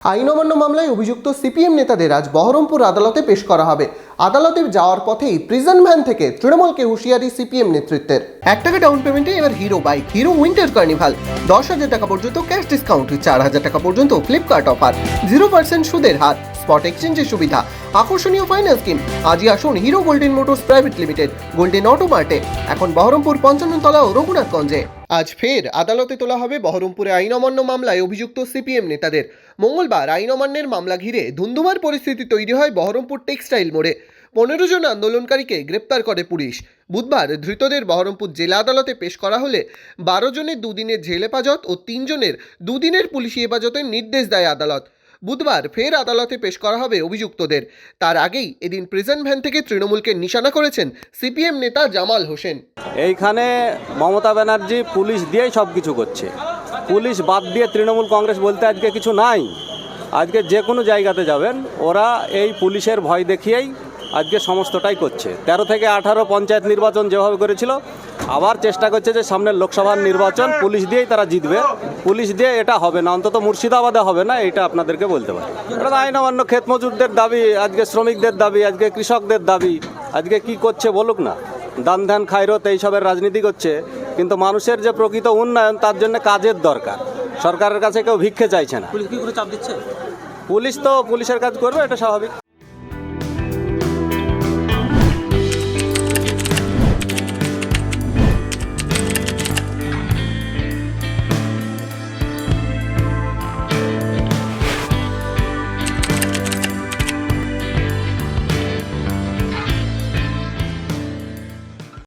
আইন অমান্য মামলায় অভিযুক্ত সিপিএম নেতাদের আজ বহরমপুর আদালতে পেশ করা হবে। আদালতে যাওয়ার পথেই প্রিজন ভ্যান থেকে তৃণমূলকে হুঁশিয়ারি সিপিএম নেতৃত্বের। 1 টাকা ডাউন পেমেন্টে এবার hero bike, hero winter carnival, 10,000 টাকা পর্যন্ত ক্যাশ ডিসকাউন্ট, 4,000 টাকা পর্যন্ত ফ্লিপকার্ট অফার, 0% সুদের হার, স্পট এক্সচেঞ্জের সুবিধা, আকর্ষণীয় ফাইন্যান্স স্কিম। আজই আসুন Hero Golden Motors private limited, Golden auto মার্টে, এখন বহরমপুর 55 তলা ও রঘুনাথগঞ্জে। আজ ফের আদালতে তোলা হবে বহরমপুরে আইন অমান্য মামলায় অভিযুক্ত সিপিএম নেতাদের। মঙ্গলবার আইন অমান্যের মামলা ঘিরে ধুন্ধুমার পরিস্থিতি তৈরি হয় বহরমপুর টেক্সটাইল মোড়ে। 15 জন আন্দোলনকারীকে গ্রেপ্তার করে পুলিশ। বুধবার ধৃতদের বহরমপুর জেলা আদালতে পেশ করা হলে 12 জনের দুদিনের জেল হেফাজত ও 3 জনের দুদিনের পুলিশি হেফাজতের নির্দেশ দেয় আদালত। বুধবার ফের আদালতে পেশ করা হবে অভিযুক্তদের। তার আগেই এদিন প্রিজন ভ্যান থেকে তৃণমূলকে নিশানা করেছেন সিপিএম নেতা জামাল হোসেন। এইখানে মমতা ব্যানার্জি পুলিশ দিয়েই সব কিছু করছে। পুলিশ বাদ দিয়ে তৃণমূল কংগ্রেস বলতে আজকে কিছু নাই। আজকে যে কোনো জায়গাতে যাবেন ওরা এই পুলিশের ভয় দেখিয়েই আজকে সমস্তটাই করছে। 13 থেকে 18 পঞ্চায়েত নির্বাচন যেভাবে করেছিল, আবার চেষ্টা করছে যে সামনের লোকসভার নির্বাচন পুলিশ দিয়েই তারা জিতবে। পুলিশ দিয়ে এটা হবে না, অন্তত মুর্শিদাবাদে হবে না, এটা আপনাদেরকে বলতে পারি। এটা আইন অমান্য, ক্ষেত মজুরদের দাবি, আজকে শ্রমিকদের দাবি, আজকে কৃষকদের দাবি। আজকে কি করছে বলুক না, দান ধ্যান খায়রত এইসবের রাজনীতি করছে, কিন্তু মানুষের যে প্রকৃত উন্নয়ন তার জন্য কাজের দরকার। সরকারের কাছে কেউ ভিক্ষে চাইছে না। পুলিশ কি করে চাপ দিচ্ছে? পুলিশ তো পুলিশের কাজ করবে, এটা স্বাভাবিক।